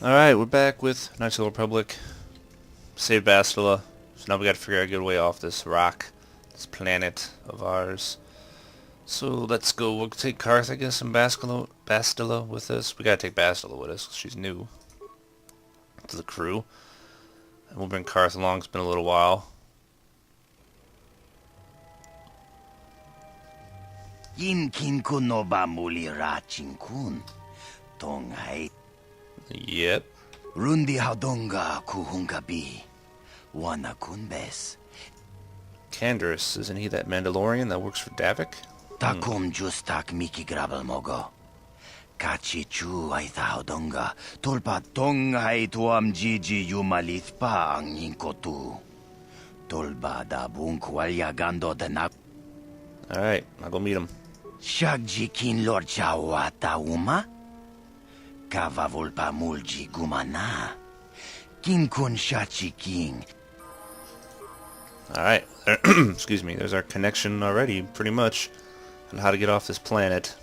Alright, we're back with Knights of the Republic. Saved Bastilla. So now we gotta figure out a good way off this rock, this planet of ours. So let's go. We'll take Carth, I guess, and Bastilla with us. We gotta take Bastilla with us, 'cause she's new to the crew. And we'll bring Carth along. It's been a little while. Yin kin kuno ba muli ra chinkun. Tongai. Yep. Rundi haudonga kuhungabi. Wana kunbes. Canderous, isn't he that Mandalorian that works for Davik? Takum justak miki grabel mogo. Kachi chu aitha haudonga. Tulpa tongai tuam jiji yumalith pa ang yinkotu. Tulba da bunkwalya gando de na. Alright, I'll go meet him. Shagji kin lord chawata uma? Kava volpa mulji gumana. Kin kun shachi king. Alright, excuse me, there's our connection already, pretty much, on how to get off this planet.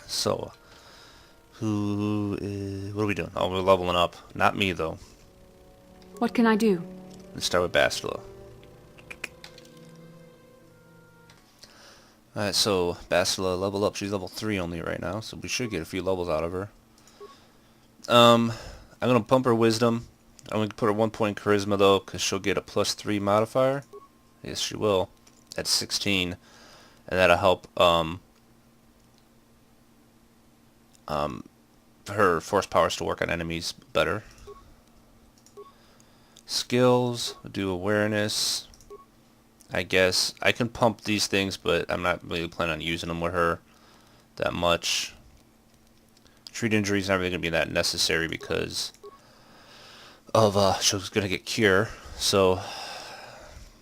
So, what are we doing? Oh, we're leveling up. Not me, though. What can I do? Let's start with Bastilla. Alright, so, Bastilla, level up. She's level 3 only right now, so we should get a few levels out of her. I'm gonna pump her wisdom. I'm gonna put her 1 point charisma though, because she'll get a +3 modifier. Yes, she will. At 16, and that'll help her force powers to work on enemies better. Skills, do awareness. I guess I can pump these things, but I'm not really planning on using them with her that much. Treat injuries not really gonna be that necessary because of she's gonna get cure. So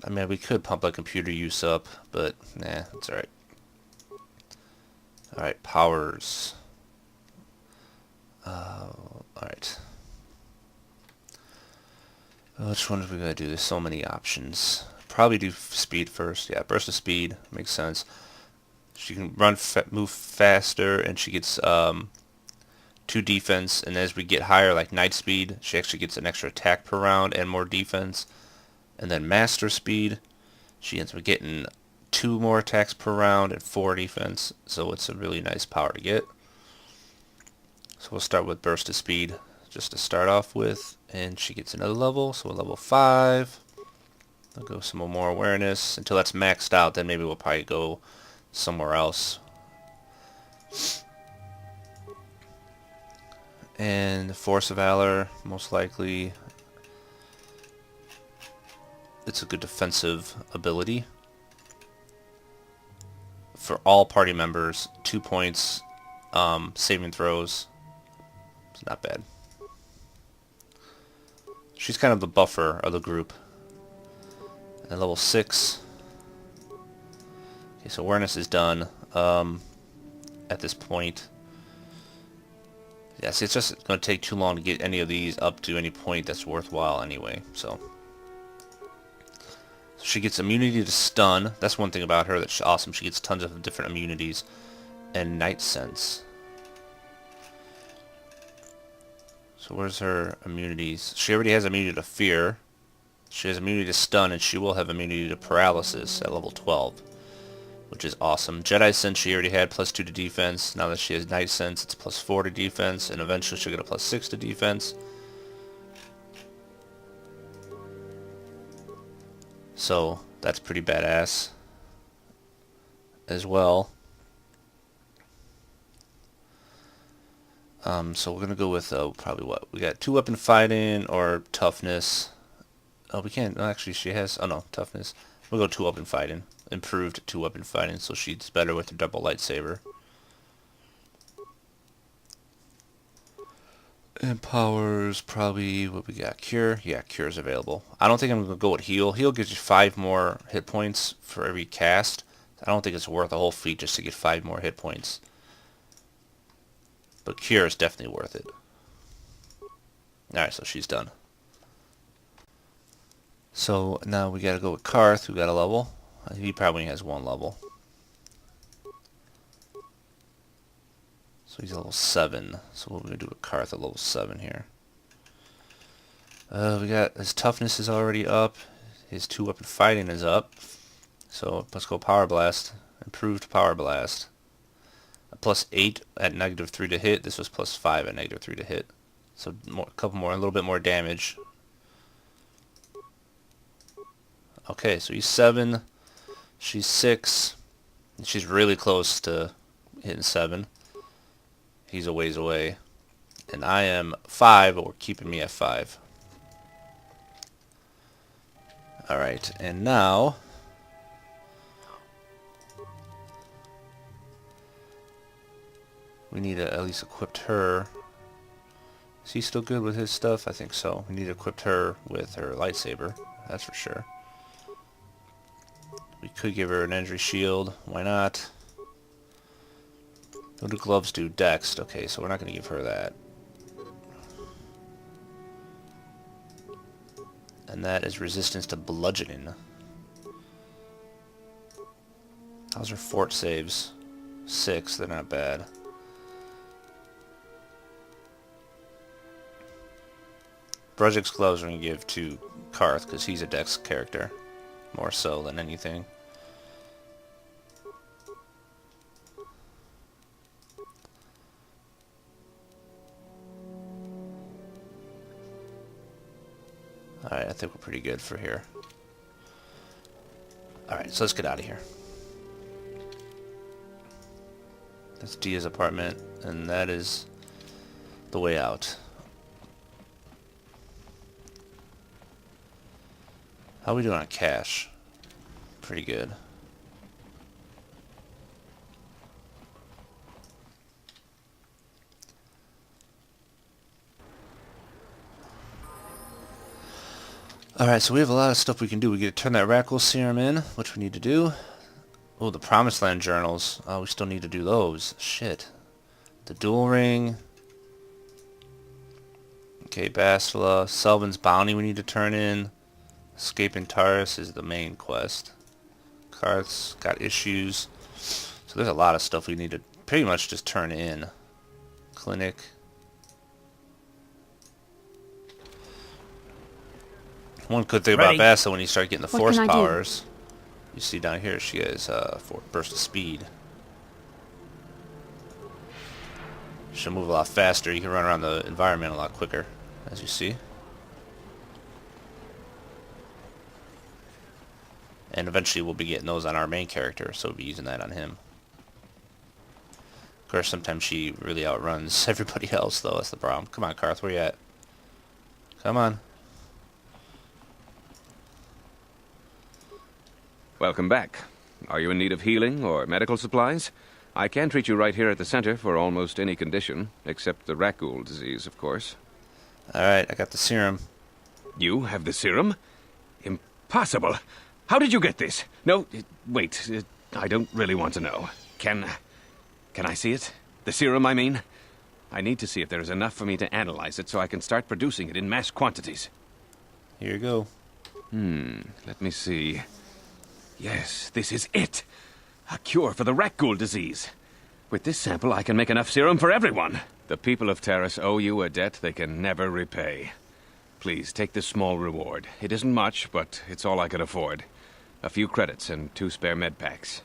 I mean, we could pump a computer use up, but nah, it's alright. Alright, powers. Alright. Which one do we gotta do? There's so many options. Probably do speed first. Yeah, burst of speed makes sense. She can move faster, and she gets 2 defense. And as we get higher, like night speed, she actually gets an extra attack per round and more defense. And then master speed, she ends up getting 2 more attacks per round and 4 defense. So it's a really nice power to get. So we'll start with burst of speed just to start off with, and she gets another level, so we're level 5. I'll go some more awareness until that's maxed out, then maybe we'll probably go somewhere else. And Force of Valor, most likely. It's a good defensive ability. For all party members, 2 points, saving throws. It's not bad. She's kind of the buffer of the group. And level 6. Okay, so awareness is done at this point. Yeah, see, it's just going to take too long to get any of these up to any point that's worthwhile anyway. So she gets immunity to stun. That's one thing about her that's awesome. She gets tons of different immunities. And night sense. So where's her immunities? She already has immunity to fear. She has immunity to stun, and she will have immunity to paralysis at level 12, which is awesome. Jedi Sense she already had +2 to defense. Now that she has Night Sense, it's +4 to defense, and eventually she'll get a +6 to defense. So that's pretty badass as well. So we're gonna go with probably what we got: 2 weapon fighting or toughness. Oh, we can't. Actually, she has. Oh no, toughness. We'll go 2 weapon fighting. Improved 2 weapon fighting, so she's better with her double lightsaber. And powers probably what we got. Cure. Yeah, cure is available. I don't think I'm gonna go with heal. Heal gives you 5 more hit points for every cast. I don't think it's worth a whole feat just to get 5 more hit points. But cure is definitely worth it. Alright, so she's done. So now we gotta go with Carth, who got a level. He probably has 1 level. So he's level 7. So what are we going to do with Carth at level 7 here? We got his toughness is already up. His 2-weapon fighting is up. So let's go Power Blast. Improved Power Blast. A +8 at -3 to hit. This was +5 at -3 to hit. So a couple more, a little bit more damage. Okay, so he's 7. She's 6. She's really close to hitting 7. He's a ways away. And I am 5, but we're keeping me at 5. Alright, and now we need to at least equip her. Is he still good with his stuff? I think so. We need to equip her with her lightsaber, that's for sure. We could give her an energy shield. Why not? What do gloves do? Dex. Okay, so we're not going to give her that. And that is resistance to bludgeoning. How's her fort saves? 6, they're not bad. Brujik's gloves we're going to give to Carth because he's a Dex character. More so than anything. Alright, I think we're pretty good for here. Alright, so let's get out of here. That's Dia's apartment, and that is the way out. How are we doing on cash? Pretty good. Alright, so we have a lot of stuff we can do. We get to turn that Rackle Serum in, which we need to do. Oh, the Promised Land journals. Oh, we still need to do those. Shit. The Duel Ring. Okay, Bastilla. Selvin's Bounty we need to turn in. Escaping Taurus is the main quest. Carth's got issues. So there's a lot of stuff we need to pretty much just turn in. Clinic. One good thing about Bastilla when you start getting the force powers, you see down here she has burst of speed. She'll move a lot faster. You can run around the environment a lot quicker, as you see. And eventually we'll be getting those on our main character, so we'll be using that on him. Of course, sometimes she really outruns everybody else, though. That's the problem. Come on, Carth, where you at? Come on. Welcome back. Are you in need of healing or medical supplies? I can treat you right here at the center for almost any condition, except the Rakghoul disease, of course. Alright, I got the serum. You have the serum? Impossible. How did you get this? No, wait. I don't really want to know. Can I see it? The serum, I mean? I need to see if there is enough for me to analyze it so I can start producing it in mass quantities. Here you go. Let me see. Yes, this is it. A cure for the Rakghoul disease. With this sample, I can make enough serum for everyone. The people of Taris owe you a debt they can never repay. Please, take this small reward. It isn't much, but it's all I could afford. A few credits and 2 spare med packs.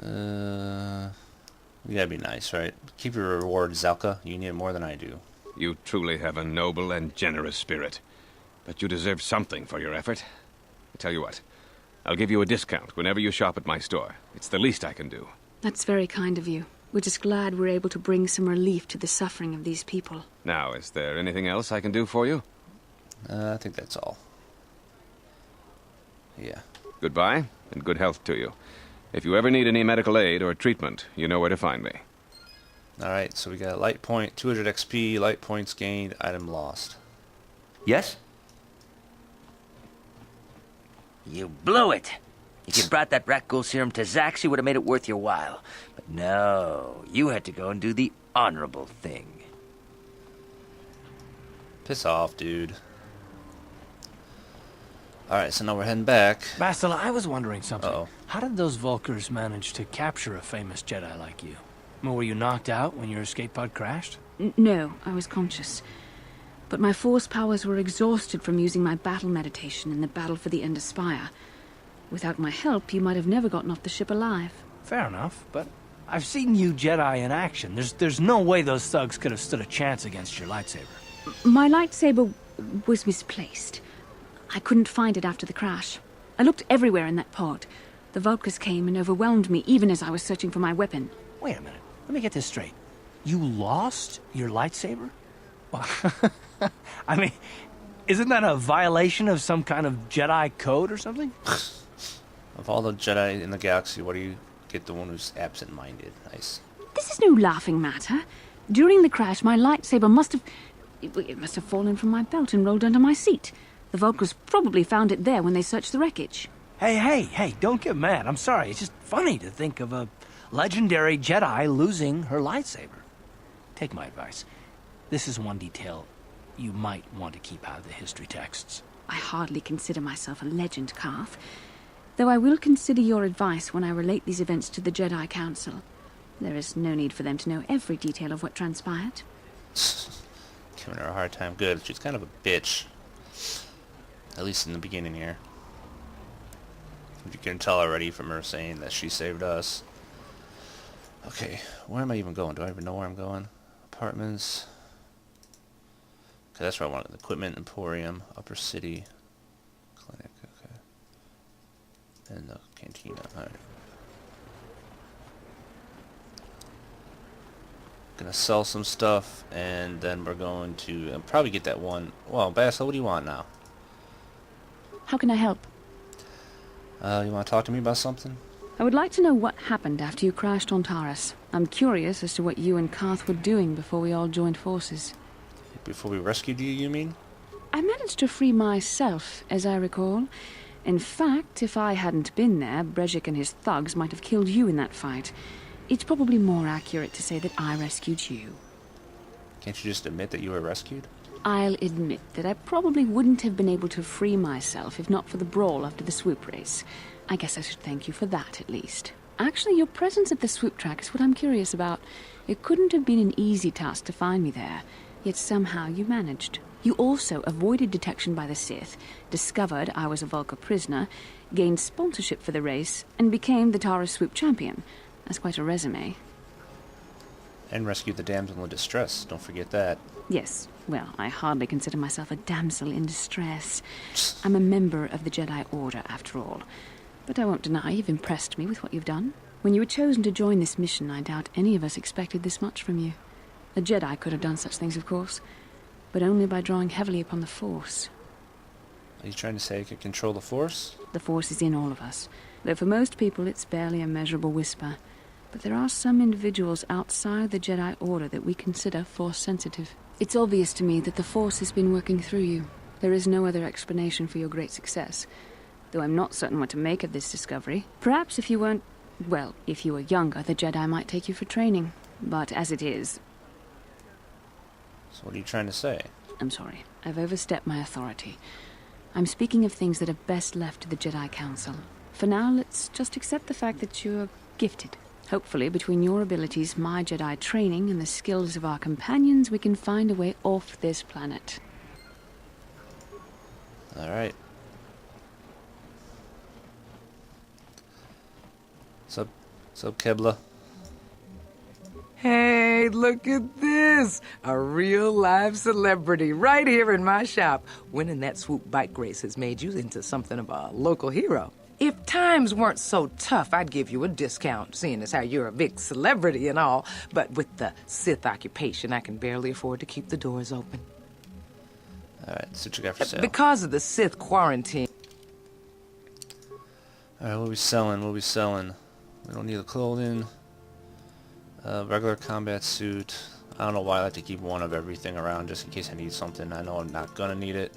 You gotta be nice, right? Keep your reward, Zalka. You need it more than I do. You truly have a noble and generous spirit. But you deserve something for your effort. I tell you what, I'll give you a discount whenever you shop at my store. It's the least I can do. That's very kind of you. We're just glad we're able to bring some relief to the suffering of these people. Now, is there anything else I can do for you? I think that's all. Yeah. Goodbye, and good health to you. If you ever need any medical aid or treatment, you know where to find me. Alright, so we got light point, 200 XP, light points gained, item lost. Yes? You blew it. If you brought that Rakghoul serum to Zax, you would have made it worth your while. But no, you had to go and do the honorable thing. Piss off, dude. Alright, so now we're heading back. Bastilla, I was wondering something. Uh-oh. How did those Vulkars manage to capture a famous Jedi like you? Were you knocked out when your escape pod crashed? No, I was conscious. But my force powers were exhausted from using my battle meditation in the battle for the Ender Spire. Without my help, you might have never gotten off the ship alive. Fair enough, but I've seen you Jedi in action. There's no way those thugs could have stood a chance against your lightsaber. My lightsaber was misplaced. I couldn't find it after the crash. I looked everywhere in that pod. The Vulkars came and overwhelmed me even as I was searching for my weapon. Wait a minute. Let me get this straight. You lost your lightsaber? Well, I mean, isn't that a violation of some kind of Jedi code or something? Of all the Jedi in the galaxy, what do you get the one who's absent-minded? Nice. This is no laughing matter. During the crash, my lightsaber must have fallen from my belt and rolled under my seat. The Vulkars probably found it there when they searched the wreckage. Hey, don't get mad. I'm sorry. It's just funny to think of a legendary Jedi losing her lightsaber. Take my advice. This is one detail you might want to keep out of the history texts. I hardly consider myself a legend, Carth. Though I will consider your advice when I relate these events to the Jedi Council. There is no need for them to know every detail of what transpired. Giving her a hard time. Good. She's kind of a bitch. At least in the beginning here. You can tell already from her saying that she saved us. Okay, where am I even going? Do I even know where I'm going? Apartments. Okay, that's where I want it. Equipment Emporium, Upper City, Clinic, okay. And the Cantina, alright. Gonna sell some stuff, and then we're going to probably get that one. Well, Basil, what do you want now? How can I help? You want to talk to me about something? I would like to know what happened after you crashed on Taurus. I'm curious as to what you and Carth were doing before we all joined forces. Before we rescued you, you mean? I managed to free myself, as I recall. In fact, if I hadn't been there, Brejik and his thugs might have killed you in that fight. It's probably more accurate to say that I rescued you. Can't you just admit that you were rescued? I'll admit that I probably wouldn't have been able to free myself if not for the brawl after the swoop race. I guess I should thank you for that, at least. Actually, your presence at the swoop track is what I'm curious about. It couldn't have been an easy task to find me there, yet somehow you managed. You also avoided detection by the Sith, discovered I was a Vulkar prisoner, gained sponsorship for the race, and became the Taurus swoop champion. That's quite a resume. And rescued the damsel in distress. Don't forget that. Yes, well, I hardly consider myself a damsel in distress. I'm a member of the Jedi Order, after all. But I won't deny you've impressed me with what you've done. When you were chosen to join this mission, I doubt any of us expected this much from you. A Jedi could have done such things, of course, but only by drawing heavily upon the Force. Are you trying to say I could control the Force? The Force is in all of us, though for most people it's barely a measurable whisper. But there are some individuals outside the Jedi Order that we consider Force-sensitive. It's obvious to me that the Force has been working through you. There is no other explanation for your great success, though I'm not certain what to make of this discovery. Perhaps if you weren't... well, if you were younger, the Jedi might take you for training. But as it is... So what are you trying to say? I'm sorry. I've overstepped my authority. I'm speaking of things that are best left to the Jedi Council. For now, let's just accept the fact that you're gifted. Hopefully, between your abilities, my Jedi training, and the skills of our companions, we can find a way off this planet. Alright. What's up, Kebla? Hey, look at this! A real live celebrity right here in my shop. Winning that swoop bike race has made you into something of a local hero. If times weren't so tough, I'd give you a discount, seeing as how you're a big celebrity and all. But with the Sith occupation, I can barely afford to keep the doors open. Alright, so what you got for sale? Because of the Sith quarantine. Alright, what are we selling? What are we selling? We don't need the clothing. Regular combat suit. I don't know why I like to keep one of everything around just in case I need something. I know I'm not gonna need it.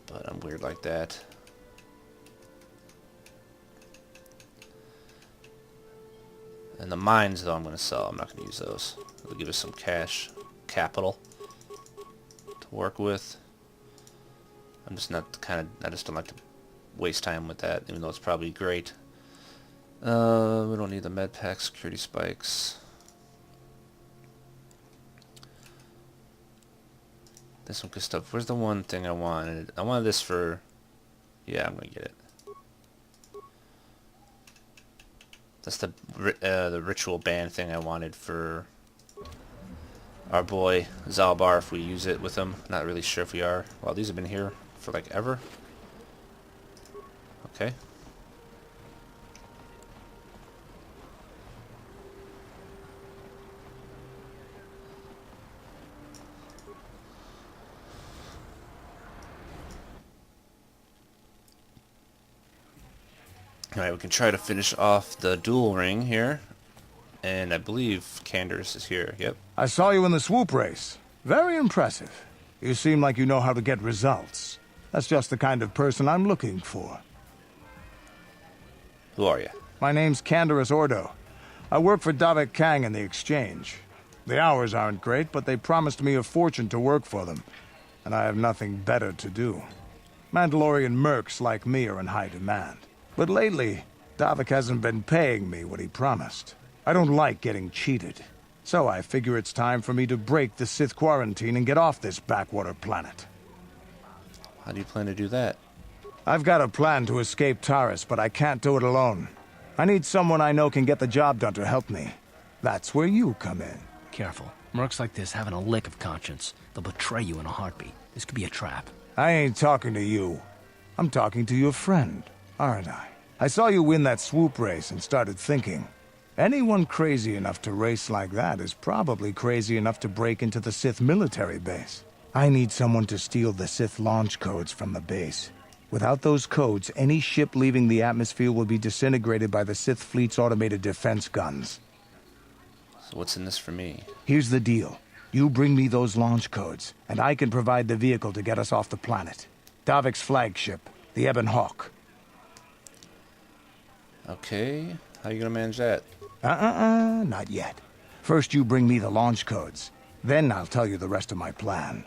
But I'm weird like that. And the mines, though, I'm gonna sell. I'm not gonna use those. It'll give us some cash capital to work with. I'm just not I just don't like to waste time with that, even though it's probably great. We don't need the med pack, security spikes. There's some good stuff. Where's the one thing I wanted? I wanted this for... Yeah, I'm gonna get it. That's the ritual band thing I wanted for our boy Zalbaar if we use it with him. Not really sure if we are. Well, these have been here for like ever. Okay. Alright, we can try to finish off the duel ring here. And I believe Canderous is here. Yep. I saw you in the swoop race. Very impressive. You seem like you know how to get results. That's just the kind of person I'm looking for. Who are you? My name's Canderous Ordo. I work for Davik Kang in the exchange. The hours aren't great, but they promised me a fortune to work for them. And I have nothing better to do. Mandalorian mercs like me are in high demand. But lately, Davik hasn't been paying me what he promised. I don't like getting cheated. So I figure it's time for me to break the Sith quarantine and get off this backwater planet. How do you plan to do that? I've got a plan to escape Taris, but I can't do it alone. I need someone I know can get the job done to help me. That's where you come in. Careful. Mercs like this haven't a lick of conscience. They'll betray you in a heartbeat. This could be a trap. I ain't talking to you. I'm talking to your friend, aren't I? I saw you win that swoop race and started thinking. Anyone crazy enough to race like that is probably crazy enough to break into the Sith military base. I need someone to steal the Sith launch codes from the base. Without those codes, any ship leaving the atmosphere will be disintegrated by the Sith fleet's automated defense guns. So what's in this for me? Here's the deal. You bring me those launch codes, and I can provide the vehicle to get us off the planet. Davik's flagship, the Ebon Hawk. Okay. How you gonna manage that? Not yet. First you bring me the launch codes. Then I'll tell you the rest of my plan.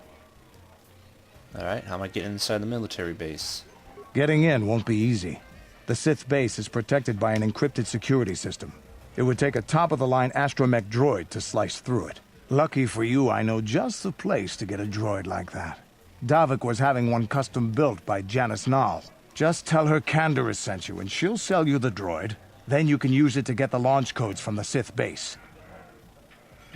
Alright, how am I getting inside the military base? Getting in won't be easy. The Sith base is protected by an encrypted security system. It would take a top-of-the-line astromech droid to slice through it. Lucky for you, I know just the place to get a droid like that. Davik was having one custom built by Janice Nall. Just tell her Canderous sent you and she'll sell you the droid. Then you can use it to get the launch codes from the Sith base.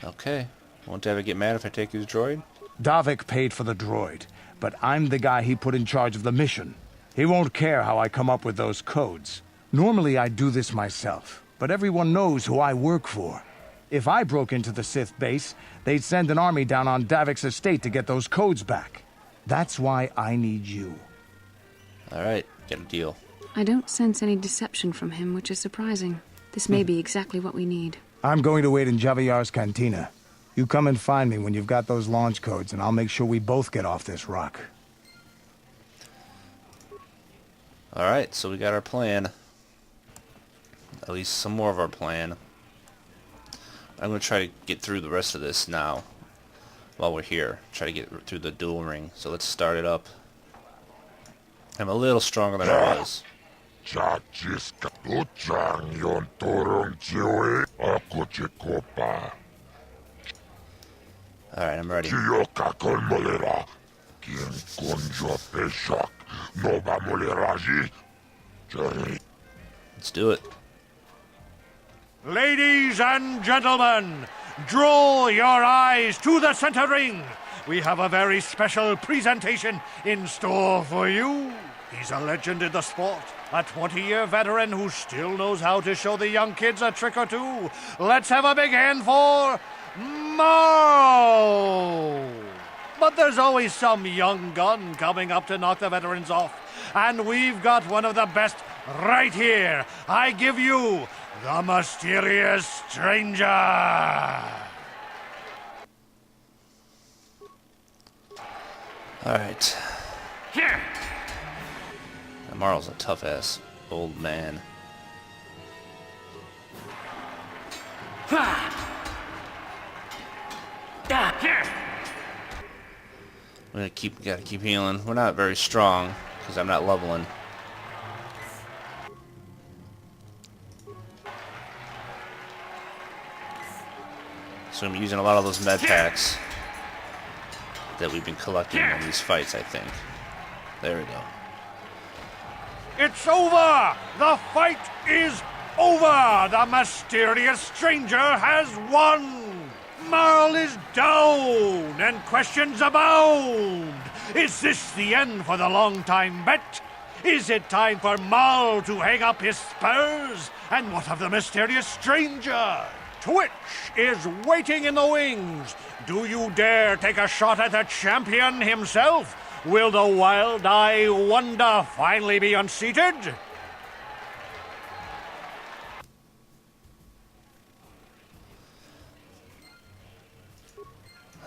Okay. Won't Davik get mad if I take his droid? Davik paid for the droid, but I'm the guy he put in charge of the mission. He won't care how I come up with those codes. Normally I'd do this myself, but everyone knows who I work for. If I broke into the Sith base, they'd send an army down on Davik's estate to get those codes back. That's why I need you. Alright, get a deal. I don't sense any deception from him, which is surprising. This may be exactly what we need. I'm going to wait in Javier's cantina. You come and find me when you've got those launch codes, and I'll make sure we both get off this rock. Alright, so we got our plan. At least some more of our plan. I'm going to try to get through the rest of this now. While we're here. Try to get through the duel ring. So let's start it up. I'm a little stronger than I was. Alright, I'm ready. Let's do it. Ladies and gentlemen, draw your eyes to the center ring. We have a very special presentation in store for you. He's a legend in the sport, a 20-year veteran who still knows how to show the young kids a trick or two. Let's have a big hand for Mo! But there's always some young gun coming up to knock the veterans off. And we've got one of the best right here. I give you the mysterious stranger. Alright. Here. Marl's a tough-ass old man. Here. We gotta keep healing. We're not very strong because I'm not leveling. So I'm using a lot of those med packs that we've been collecting in these fights, I think. There we go. It's over! The fight is over! The mysterious stranger has won! Marl is down, and questions abound! Is this the end for the long-time bet? Is it time for Marl to hang up his spurs? And what of the mysterious stranger? Twitch is waiting in the wings. Do you dare take a shot at the champion himself? Will the wild-eye wonder finally be unseated?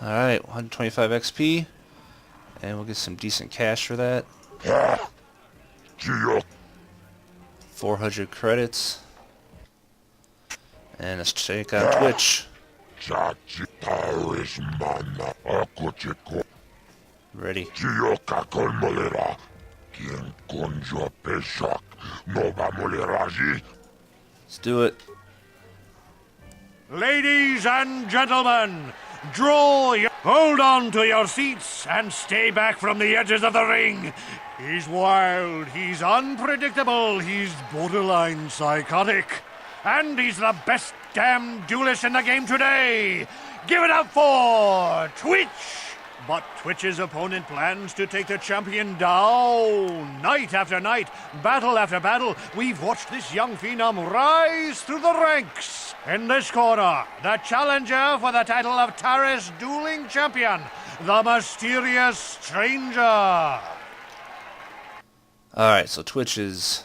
Alright, 125 XP. And we'll get some decent cash for that. 400 credits. And let's check out Twitch. Ready. Let's do it. Ladies and gentlemen, hold on to your seats and stay back from the edges of the ring. He's wild, he's unpredictable, he's borderline psychotic. And he's the best damn duelist in the game today. Give it up for Twitch. But Twitch's opponent plans to take the champion down. Night after night, battle after battle, we've watched this young phenom rise through the ranks. In this corner, the challenger for the title of Taris Dueling Champion, the mysterious stranger. Alright, so Twitch is...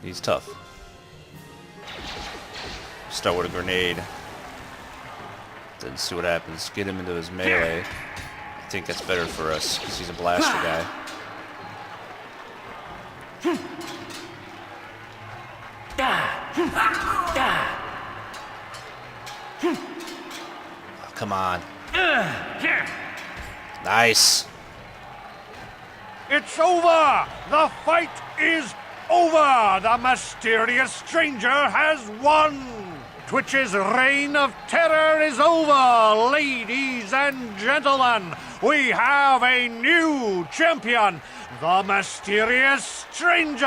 he's tough. Start with a grenade. Then see what happens. Get him into his melee. I think that's better for us, because he's a blaster guy. Oh, come on. Nice. It's over! The fight is over! The mysterious stranger has won! Twitch's reign of terror is over! Ladies and gentlemen, we have a new champion, the mysterious stranger!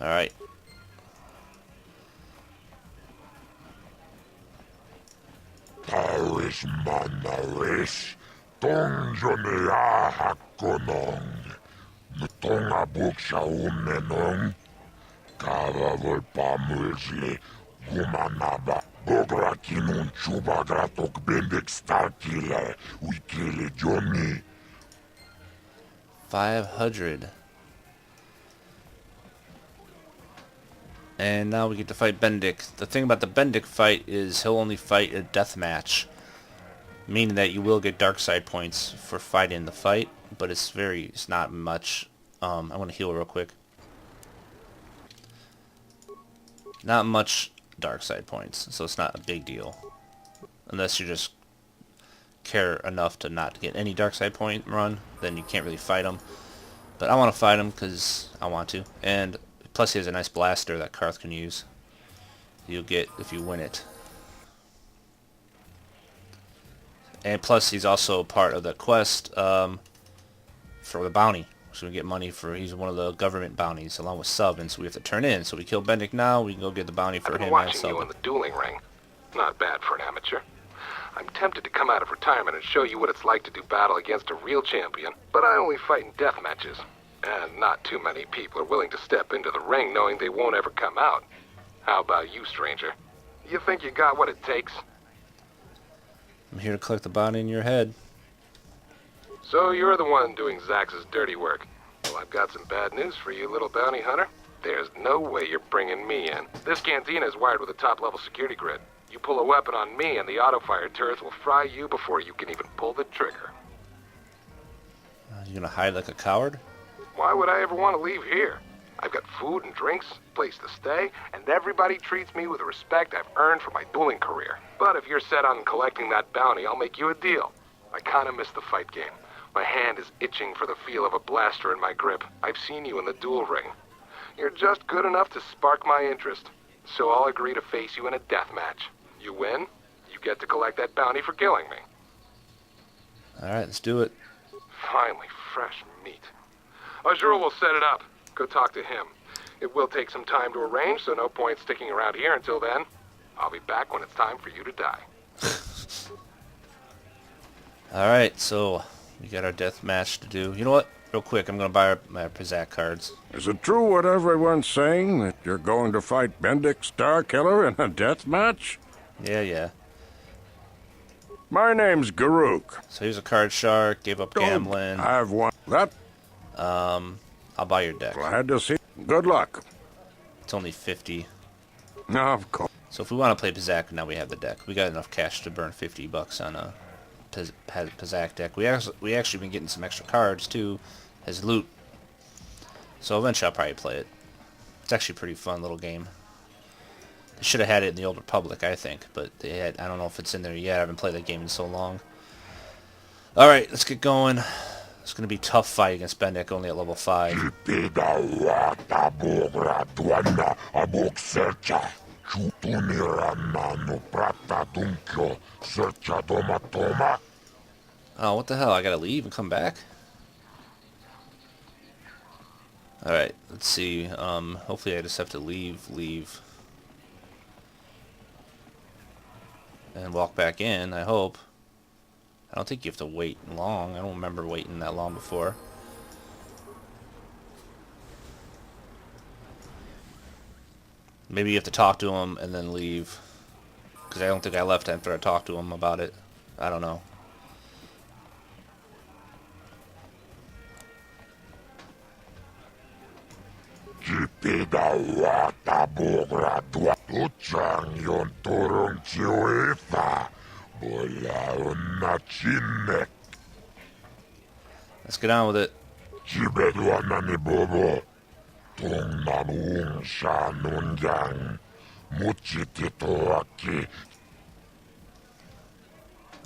Alright. Taris manaris, tongjonea hakonong, mutonga buksha unenong, kava volpamulsli, gumanaba, bogra kinun chuba gratok bendik starkile, wikile joni. 500. And now we get to fight Bendak. The thing about the Bendak fight is he'll only fight a deathmatch, meaning that you will get dark side points for fighting the fight, but it's not much. I want to heal real quick. Not much dark side points, so it's not a big deal, unless you just care enough to not get any dark side point run. Then you can't really fight him. But I want to fight him because I want to, and plus he has a nice blaster that Carth can use. You'll get if you win it. And plus he's also part of the quest for the bounty. So we get money for, he's one of the government bounties along with Sub, and so we have to turn in. So we kill Bendak now, we can go get the bounty for I've been him and watching Sub. you in the dueling ring. Not bad for an amateur. I'm tempted to come out of retirement and show you what it's like to do battle against a real champion, but I only fight in death matches. And not too many people are willing to step into the ring knowing they won't ever come out. How about you, stranger? You think you got what it takes? I'm here to collect the bounty in your head. So you're the one doing Zax's dirty work. Well, I've got some bad news for you, little bounty hunter. There's no way you're bringing me in. This cantina is wired with a top-level security grid. You pull a weapon on me and the auto-fire turrets will fry you before you can even pull the trigger. You gonna hide like a coward? Why would I ever want to leave here? I've got food and drinks, place to stay, and everybody treats me with the respect I've earned for my dueling career. But if you're set on collecting that bounty, I'll make you a deal. I kinda miss the fight game. My hand is itching for the feel of a blaster in my grip. I've seen you in the duel ring. You're just good enough to spark my interest. So I'll agree to face you in a deathmatch. You win, you get to collect that bounty for killing me. Alright, let's do it. Finally, fresh meat. Azure will set it up. Go talk to him. It will take some time to arrange, so no point sticking around here until then. I'll be back when it's time for you to die. Alright, so we got our death match to do. You know what? Real quick, I'm going to buy my Pizak cards. Is it true what everyone's saying, that you're going to fight Bendak Starkiller in a death match? Yeah. My name's Garuk. So here's a card shark, gave up gambling. I've won that. I'll buy your deck. Glad to see. Good luck. It's only 50. No, of course. So if we want to play Pizak, now we have the deck. We got enough cash to burn $50 on a Pizak deck. We actually been getting some extra cards too as loot. So eventually I'll probably play it. It's actually a pretty fun little game. They should have had it in the Old Republic, I think, but they had. I don't know if it's in there yet. I haven't played that game in so long. All right, let's get going. It's gonna be a tough fight against Bendak, only at level 5. Oh, what the hell? I gotta leave and come back? Alright, let's see. Hopefully I just have to leave. And walk back in, I hope. I don't think you have to wait long. I don't remember waiting that long before. Maybe you have to talk to him and then leave. Because I don't think I left after I talked to him about it. I don't know. Let's get on with it.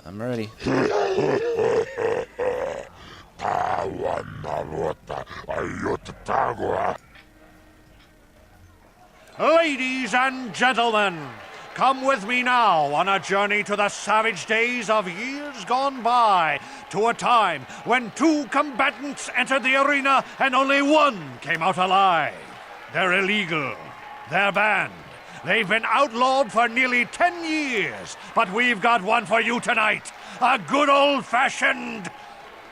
I'm ready. Ladies and gentlemen, come with me now on a journey to the savage days of years gone by, to a time when 2 combatants entered the arena and only 1 came out alive. They're illegal. They're banned. They've been outlawed for nearly 10 years, but we've got one for you tonight. A good old-fashioned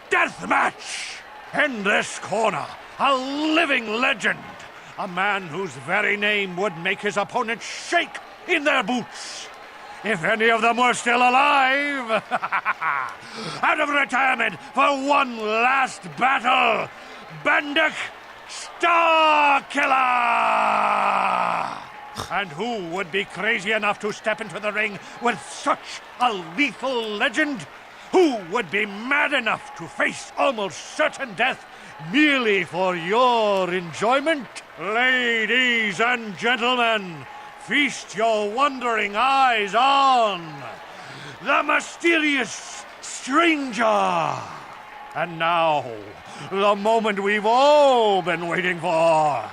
death match. In this corner, a living legend. A man whose very name would make his opponents shake in their boots. If any of them were still alive, out of retirement for one last battle, Bendak Starkiller! And who would be crazy enough to step into the ring with such a lethal legend? Who would be mad enough to face almost certain death merely for your enjoyment? Ladies and gentlemen, feast your wondering eyes on the mysterious stranger. And now, the moment we've all been waiting for.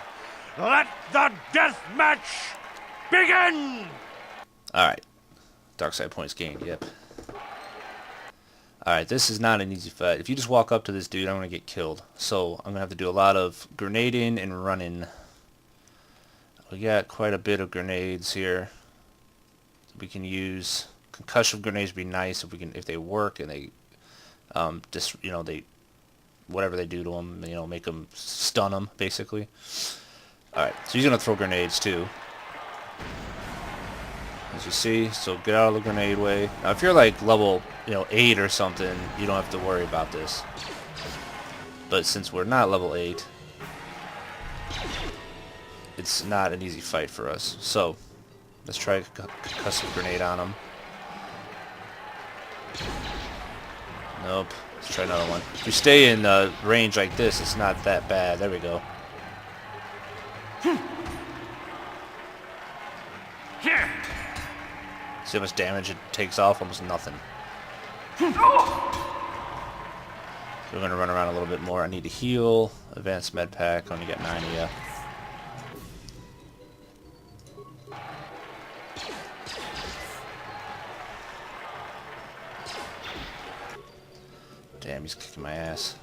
Let the death match begin! Alright. Dark side points gained, yep. Alright, this is not an easy fight. If you just walk up to this dude, I'm going to get killed. So, I'm going to have to do a lot of grenading and running. We got quite a bit of grenades here. We can use. Concussion grenades would be nice if they work and they whatever they do to them, make them stun them basically. Alright, so he's going to throw grenades too. As you see, so get out of the grenade way. Now if you're like level 8 or something, you don't have to worry about this. But since we're not level 8, it's not an easy fight for us. So, let's try a concussive grenade on him. Nope. Let's try another one. If you stay in range like this, it's not that bad. There we go. See how much damage it takes off? Almost nothing. So we're going to run around a little bit more. I need to heal. Advanced med pack. Only got 9 of you. Damn, he's kicking my ass.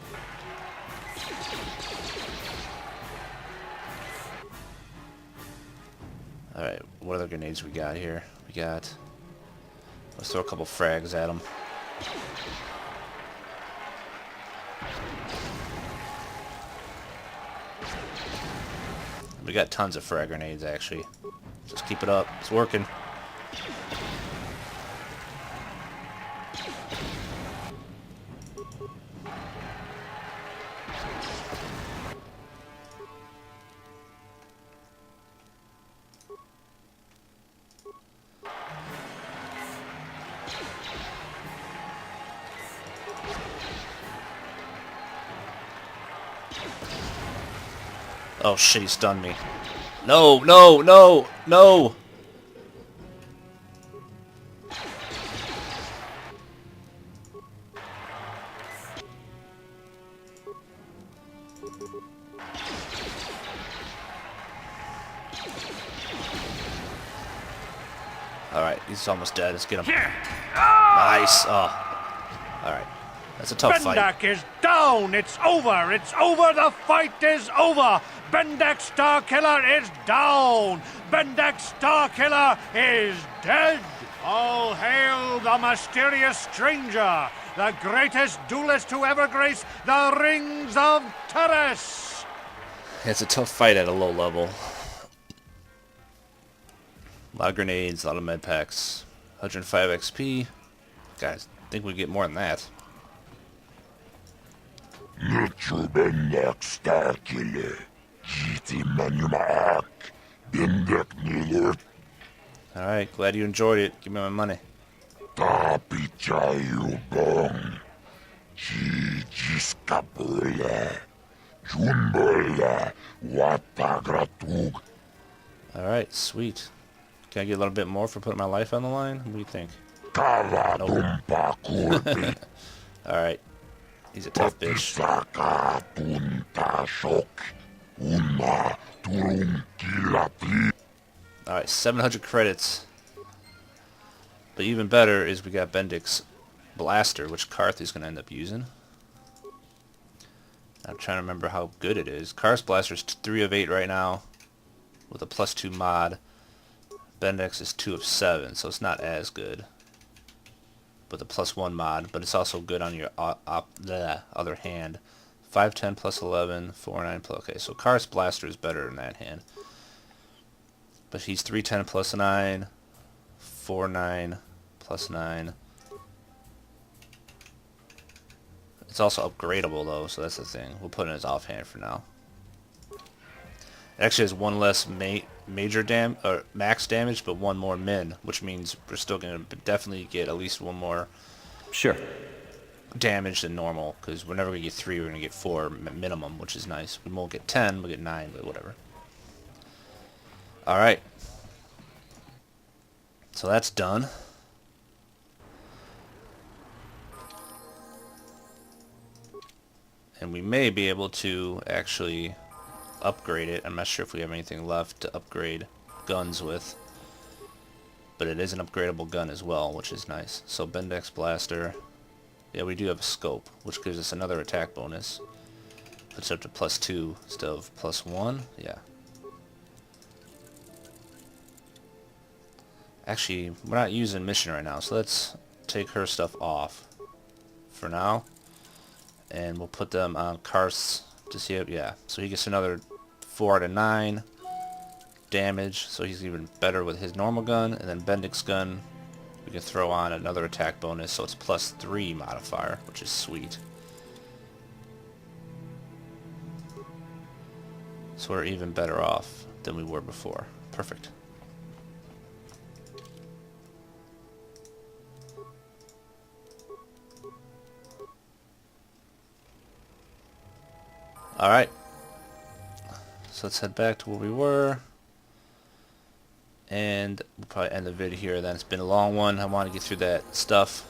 Alright, what other grenades we got here? We got... Let's throw a couple frags at him. We got tons of frag grenades, actually. Just keep it up. It's working. Oh shit, he stunned me. No, no, no, no! Alright, he's almost dead. Let's get him. Nice. Oh. Alright. That's a tough fight. Bendak is down! It's over! It's over! The fight is over! Bendak Starkiller is down! Bendak Starkiller is dead! All hail the mysterious stranger! The greatest duelist to ever grace the rings of Terrace! It's a tough fight at a low level. A lot of grenades, a lot of med packs. 105 XP. Guys, I think we get more than that. Bendak Starkiller. Alright, glad you enjoyed it. Give me my money. Alright, sweet. Can I get a little bit more for putting my life on the line? What do you think? Nope. Alright. He's a tough bitch. Alright, 700 credits. But even better is we got Bendak's blaster, which Carth is going to end up using. I'm trying to remember how good it is. Carth's blaster is 3 of 8 right now with a +2 mod. Bendak's is 2 of 7, so it's not as good with a +1 mod, but it's also good on your other hand. 510 +11, 4-9 plus. Okay, so Carth's blaster is better in that hand. But he's 310 +9, 4-9 +9. It's also upgradable though, so that's the thing. We'll put it in his offhand for now. It actually has 1 less max damage, but 1 more min, which means we're still going to definitely get at least 1 more damage than normal, because we're never going to get 3, we're going to get 4 minimum, which is nice. We won't get 10, we'll get 9, but whatever. Alright. So that's done. And we may be able to actually upgrade it. I'm not sure if we have anything left to upgrade guns with. But it is an upgradable gun as well, which is nice. So Bendak's blaster. Yeah, we do have a scope, which gives us another attack bonus. Puts it up to +2 instead of +1. Yeah. Actually, we're not using mission right now, so let's take her stuff off for now. And we'll put them on Carth's to see it. Yeah, so he gets another 4 out of 9 damage, so he's even better with his normal gun. And then Bendak's gun, we can throw on another attack bonus, so it's +3 modifier, which is sweet. So we're even better off than we were before. Perfect. Alright. So let's head back to where we were. And we'll probably end the video here then. It's been a long one. I want to get through that stuff.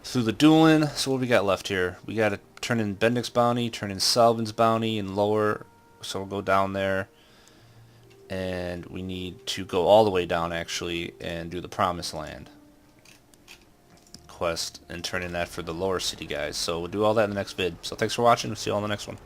Through the dueling. So what we got left here? We got to turn in Bendak's bounty, turn in Salvin's bounty, and lower. So we'll go down there. And we need to go all the way down actually and do the Promised Land quest and turn in that for the lower city guys. So we'll do all that in the next vid. So thanks for watching. We'll see you all in the next one.